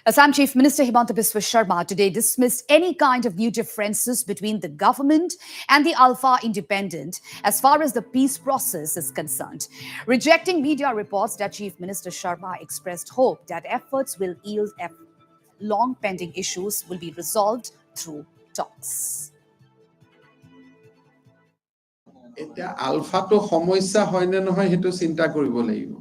Assam Chief Minister Himanta Biswa Sharma today dismissed any kind of new differences between the government and the Alpha Independent as far as the peace process is concerned, rejecting media reports that Chief Minister Sharma expressed hope that efforts will yield long pending issues will be resolved through talks. এটা আলফাটো সমস্যা হয় নে নহয় হেতু চিন্তা কৰিব লাগিব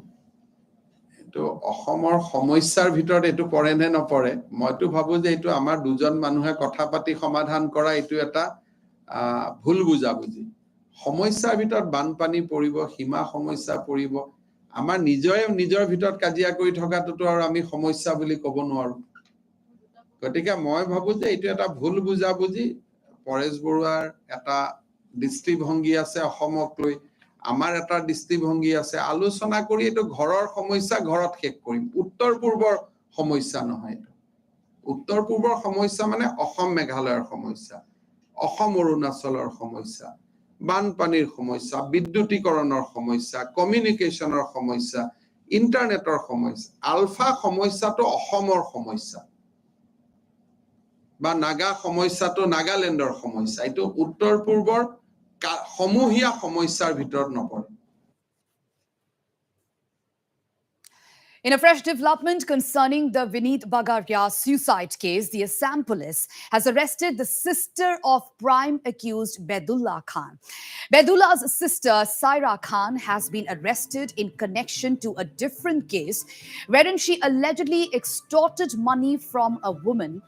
তো অসমৰ সমস্যাৰ ভিতৰত এটো পৰে নে নপৰে মইতো ভাবো যে এটো আমাৰ দুজন মানুহে কথা পাতি সমাধান কৰা এটো এটা ভুল বুজাবুজি সমস্যাৰ ভিতৰত বানপানী পৰিব সীমা সমস্যা পৰিব আমাৰ নিজৰ ভিতৰত কাজিয়া কৰি থকাটো আৰু আমি সমস্যা বুলি ক'ব নোৱাৰো গতিকে মই ভাবো যে এটো এটা ভুল বুজাবুজি পৰেশ বৰুৱাৰ এটা দৃষ্টিভংগী আছে অসমক লৈ আমাৰ এটা দৃষ্টিভংগী আছে আলোচনা কৰি এটো ঘৰৰ সমস্যা ঘৰত শেষ কৰিম উত্তৰ পূৰ্বৰ সমস্যা নহয় উত্তৰ পূৰ্বৰ সমস্যা মানে অসম মেঘালয়ৰ সমস্যা অসম অৰুণাচলৰ সমস্যা বানপানীৰ সমস্যা বিদ্যুতীকৰণৰ সমস্যা কমিউনিকেশনৰ সমস্যা ইন্টাৰনেটৰ সমস্যা আলফা সমস্যাটো অসমৰ সমস্যা বা নাগা সমস্যাটো নাগালেণ্ডৰ সমস্যা এটো উত্তৰ পূৰ্বৰ সমূহীয়া সমস্যাৰ ভিতৰত নপৰে In a fresh development concerning the Vineet Bagaria suicide case, the Assam police has arrested the sister of prime accused Bedullah Khan. Bedullah's sister, Saira Khan, has been arrested in connection to a different case wherein she allegedly extorted money from a woman,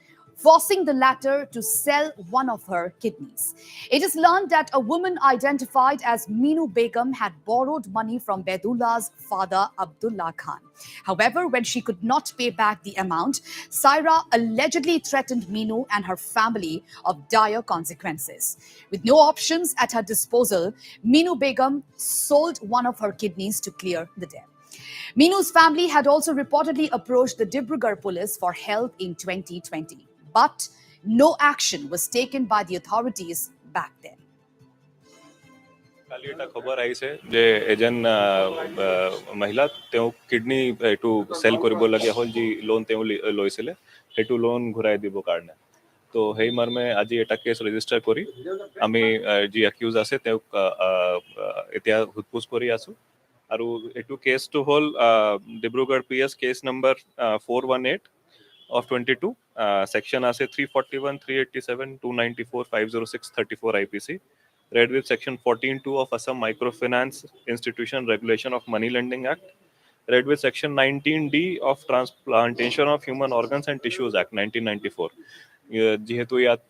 forcing the latter to sell one of her kidneys. It is learned that a woman identified as Meenu Begum had borrowed money from Bedullah's father, Abdullah Khan. However, when she could not pay back the amount, Saira allegedly threatened Meenu and her family of dire consequences. With no options at her disposal, Meenu Begum sold one of her kidneys to clear the debt. Meenu's family had also reportedly approached the Dibrugarh police for help in 2020. But no action was taken by the authorities back then. কালি এটা খবৰ আহিছে যে এজন মহিলা তেওঁ kidney এইটো চেল কৰিবলগীয়া হ'ল যি লোন তেওঁ লৈছিলে সেইটো লোন ঘূৰাই দিবৰ কাৰণে তো সেই মৰ্মে আজি এটা কেছ ৰেজিষ্টাৰ কৰি আমি যি একিউজ আছে তেওঁক এতিয়া সোধপোছ কৰি আছোঁ আৰু এইটো কেছটো হ'ল Dibrugarh PS case number 418 of 22 section আছে 341 387 294 506 34 IPC read with section 14(2) of Assam Microfinance Institution Regulation of Money Lending Act read with section 19D of Transplantation of Human Organs and Tissues Act 1994 যিহেতু ইয়াত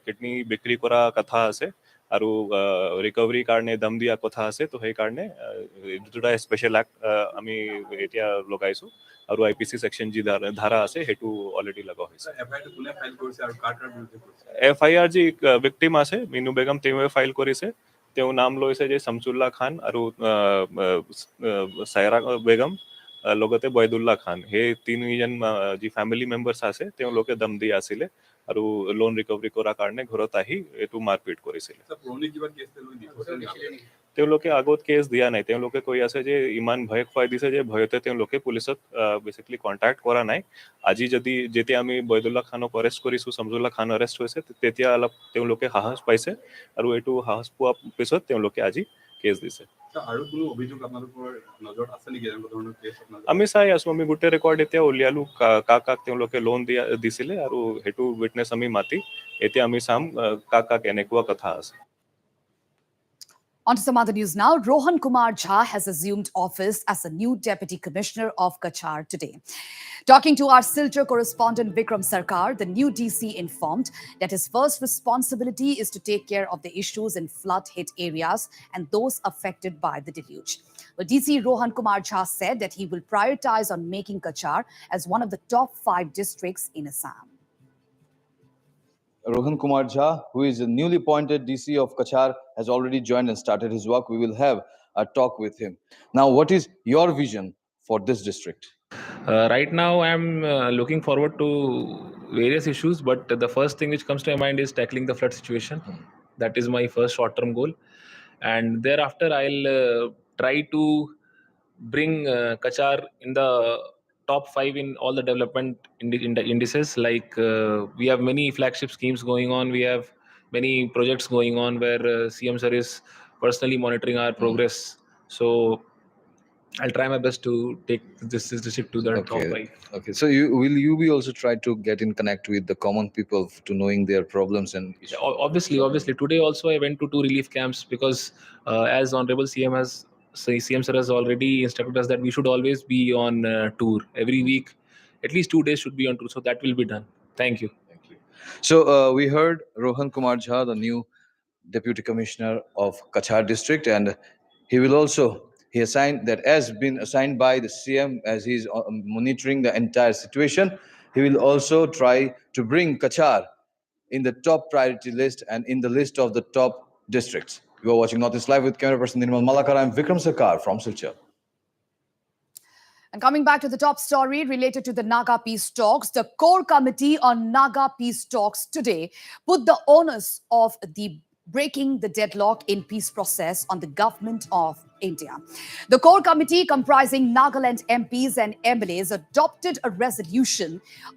কিডনী বিক্ৰী কৰা কথা আছে আৰু recovery কাৰণে দম দিয়া কথা আছে তো সেই কাৰণে দুটা স্পেচিয়েল এক্ট আমি এতিয়া লগাইছোঁ আৰু IPC সেকশন যি ধাৰা আছে সেইটো অলৰেডি লগা হৈছে FIR যি ভিক্টিম আছে মিনু বেগম তেওঁৱে ফাইল কৰিছে তেওঁ নাম লৈছে যে শামসুল্লাহ খান আৰু সায়ৰা বেগম লগতে বয়দুল্লাহ খান সেই তিনিজন যি ফেমিলি মেম্বাৰ্ছ আছে তেওঁলোকে দম দি আছিলে আৰু লোন ৰিকভাৰী কৰাৰ কাৰণে ঘৰত আহি এইটো মাৰপিট কৰিছিলে তেওঁলোকে আগত কেছ দিয়া নাই তেওঁলোকে কৈ আছে যে ইমান ভয় খুৱাই দিছে যে ভয়তে তেওঁলোকে পুলিচত বেসিক্যালি কন্টাক্ট কৰা নাই আজি যদি যেতিয়া আমি বয়দুল্লাহ খানক অৰেষ্ট কৰিছোঁ শামসুল্লাহ খান অৰেষ্ট হৈছে তেতিয়া অলপ তেওঁলোকে সাহস পাইছে আৰু এইটো সাহস পোৱা পিছত তেওঁলোকে আজি কেছ দিছে আৰু কোনো অভিযোগ আপোনালোকৰ নজৰত আছে নেকি এনেকুৱা ধৰণৰ কেছ আমি চাই আছোঁ আমি গোটেই ৰেকৰ্ড এতিয়া উলিয়ালোঁ কাক তেওঁলোকে লোন দিছিলে আৰু সেইটো উইটনেছ আমি মাতি এতিয়া আমি চাম কাক এনেকুৱা কথা আছে On to some other news now. Rohan Kumar Jha has assumed office as the new Deputy Commissioner of Kachar today. Talking to our Silchar correspondent Vikram Sarkar, the new DC informed that his first responsibility is to take care of the issues in flood-hit areas and those affected by the deluge. Well, DC Rohan Kumar Jha said that he will prioritize on making Kachar as one of the top 5 districts in Assam. Rohan Kumar Jha, who is a newly appointed DC of Kachar, has already joined and started his work. We will have a talk with him. Now, what is your vision for this district? Right now, I'm looking forward to various issues, but the first thing which comes to my mind is tackling the flood situation. That is my first short-term goal. And thereafter, I'll try to bring Kachar in the top 5 in all the development indices. Like we have many flagship schemes going on. We have many projects going on where CM sir is personally monitoring our progress. So I'll try my best to take this district to the top 5. Okay. So will you be also try to get in connect with the common people to knowing their problems and issues? Yeah, obviously. Today also I went to 2 relief camps because as Honorable CM sir has already instructed us that we should always be on tour. Every week, at least 2 days should be on tour. So that will be done. Thank you. So we heard Rohan Kumar Jha, the new Deputy Commissioner of Kachar district, and he has been assigned by the CM as he's monitoring the entire situation. He will also try to bring Kachar in the top priority list and in the list of the top districts. You are watching Northeast Live with camera person Nirmal Malakar. I'm Vikram Sarkar from Silchar. And coming back to the top story related to the Naga peace talks, the core committee on Naga peace talks today put the onus of breaking the deadlock in peace process on the government of India. The core committee comprising Nagaland MPs and MLAs adopted a resolution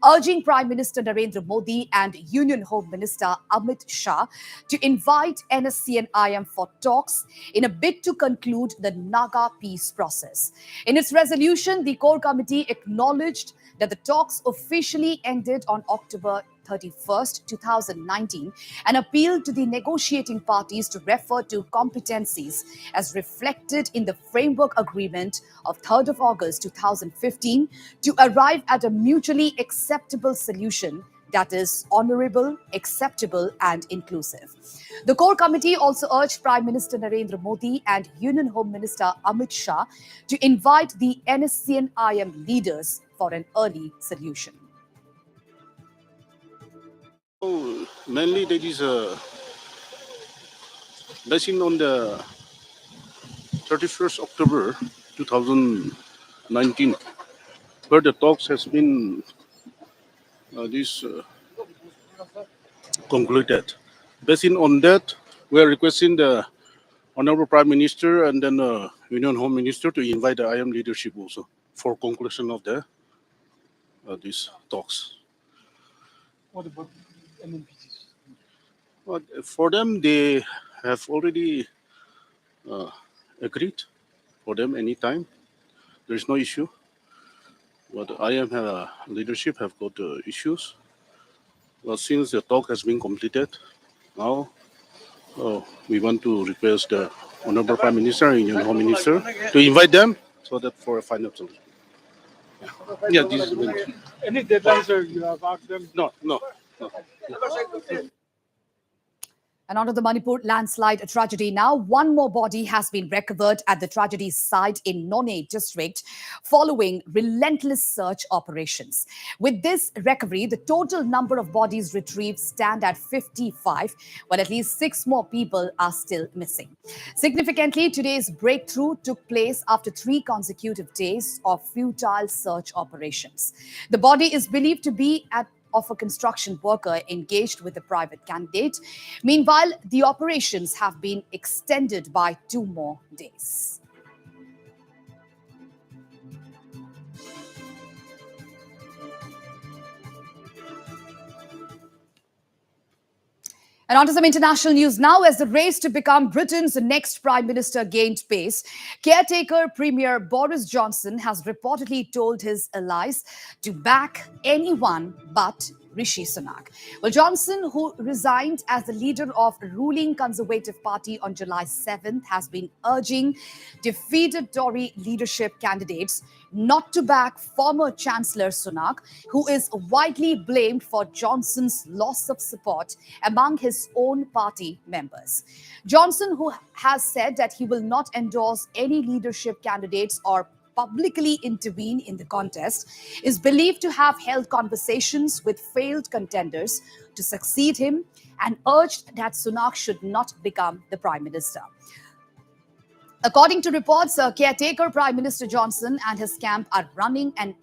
urging Prime Minister Narendra Modi and Union Home Minister Amit Shah to invite NSC and IM for talks in a bid to conclude the Naga peace process. In its resolution, the core committee acknowledged that the talks officially ended on October 31st, 2019, and appealed to the negotiating parties to refer to competencies as reflected in the framework agreement of 3rd of August 2015 to arrive at a mutually acceptable solution that is honorable, acceptable, and inclusive. The core committee also urged Prime Minister Narendra Modi and Union Home Minister Amit Shah to invite the NSC and IM leaders for an early solution. Mainly that is based on the 31st October 2019, where the talks has been concluded. Based on that, we are requesting the Honorable Prime Minister and then Union Home Minister to invite the IM leadership also for conclusion of the these talks. What about MMPGs? But for them, they have already agreed. For them, anytime, there is no issue. But IM leadership have got issues. Well, since the talk has been completed, now we want to request the Honorable Prime Minister and Union Home Minister to invite them so that for a final solution. Yeah, this is Any deadlines you have asked them? No. And onto the Manipur landslide tragedy now. One more body has been recovered at the tragedy site in Nonne district following relentless search operations. With this recovery, the total number of bodies retrieved stand at 55, while at least 6 more people are still missing. Significantly, today's breakthrough took place after 3 consecutive days of futile search operations. The body is believed to be of a construction worker engaged with a private candidate. Meanwhile, the operations have been extended by 2 more days. And on to some international news now. As the race to become Britain's next Prime Minister gained pace, caretaker Premier Boris Johnson has reportedly told his allies to back anyone but Rishi Sunak. Well, Johnson, who resigned as the leader of ruling Conservative Party on July 7th, has been urging defeated Tory leadership candidates not to back former Chancellor Sunak, who is widely blamed for Johnson's loss of support among his own party members. Johnson, who has said that he will not endorse any leadership candidates or publicly intervene in the contest, is believed to have held conversations with failed contenders to succeed him and urged that Sunak should not become the Prime Minister. According to reports, caretaker Prime Minister Johnson and his camp are running an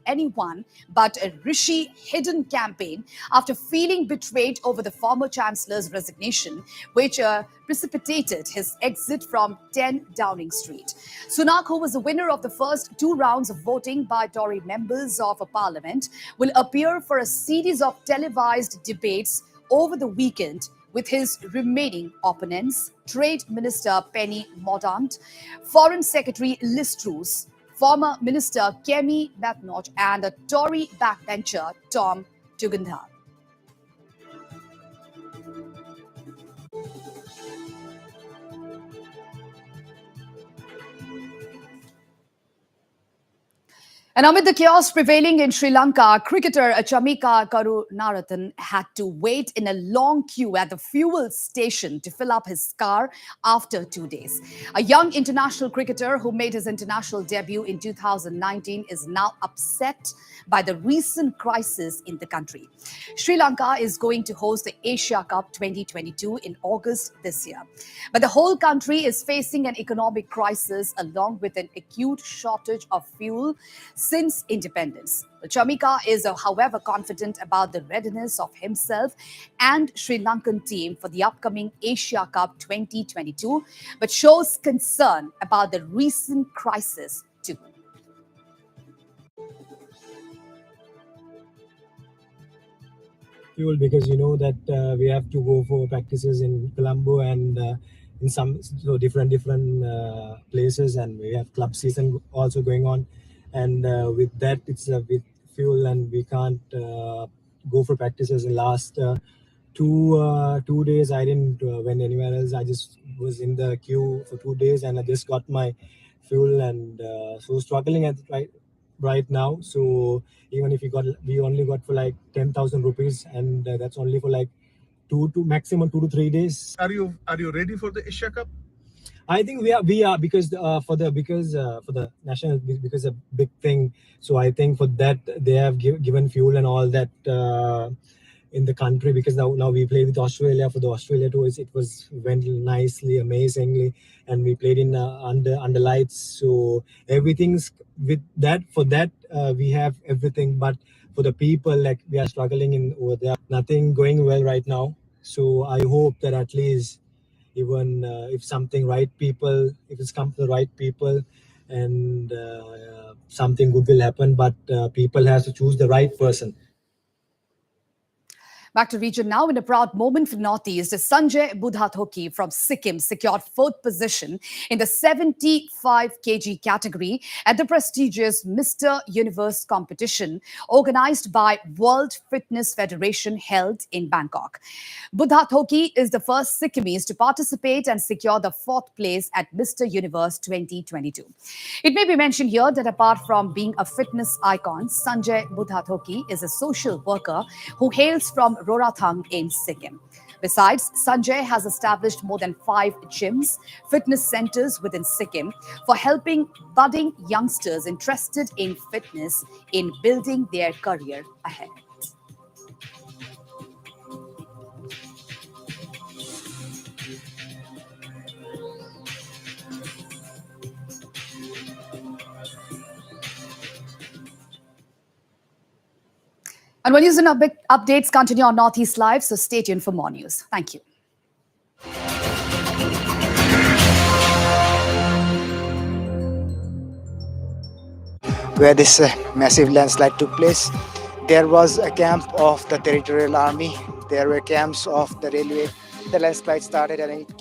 anyone but a Rishi hidden campaign after feeling betrayed over the former Chancellor's resignation, which precipitated his exit from 10 Downing Street. Sunak, who was the winner of the first 2 rounds of voting by Tory members of Parliament, will appear for a series of televised debates over the weekend with his remaining opponents, Trade Minister Penny Mordaunt, Foreign Secretary Liz Truss, former Minister Kemi Badenoch, and a Tory backbencher Tom Tugendhat. And amid the chaos prevailing in Sri Lanka, cricketer Chamika Karunarathan had to wait in a long queue at the fuel station to fill up his car after 2 days. A young international cricketer who made his international debut in 2019 is now upset by the recent crisis in the country. Sri Lanka is going to host the Asia Cup 2022 in August this year. But the whole country is facing an economic crisis along with an acute shortage of fuel since independence. Chamika is, however, confident about the readiness of himself and Sri Lankan team for the upcoming Asia Cup 2022, but shows concern about the recent crisis too. Fuel, because you know that we have to go for practices in Colombo and in some different places, and we have club season also going on, and with that it's with fuel, and we can't go for practices. In last 2 days I didn't went anywhere else. I just was in the queue for 2 days, and I just got my fuel, and so struggling at right now. So even if we only got for like 10,000 rupees, and that's only for like maximum 2 to 3 days. Are you ready for the Asia Cup? I think we are because for the national, because a big thing. So I think for that they have given fuel and all that in the country, because now we play with Australia. For the Australia tour, it went nicely, amazingly, and we played in under lights. So everything's with that. For that we have everything, but for the people, like, we are struggling in over there. Nothing going well right now. So I hope that at least even if something right people, if it's come to the right people, and something good will happen. But people has to choose the right person. Back to region now. In a proud moment for Northeast, Sanjay Budhathoki from Sikkim secured 4th position in the 75 kg category at the prestigious Mr. Universe competition organized by World Fitness Federation held in Bangkok. Budhathoki is the first Sikkimese to participate and secure the 4th place at Mr. Universe 2022. It may be mentioned here that apart from being a fitness icon, Sanjay Budhathoki is a social worker who hails from Rorathang in Sikkim. Besides, Sanjay has established more than 5 gyms, fitness centers within Sikkim for helping budding youngsters interested in fitness in building their career ahead. And when news and updates continue on Northeast Live, so stay tuned for more news. Thank you. Where this massive landslide took place, there was a camp of the Territorial Army. There were camps of the railway. The landslide started and it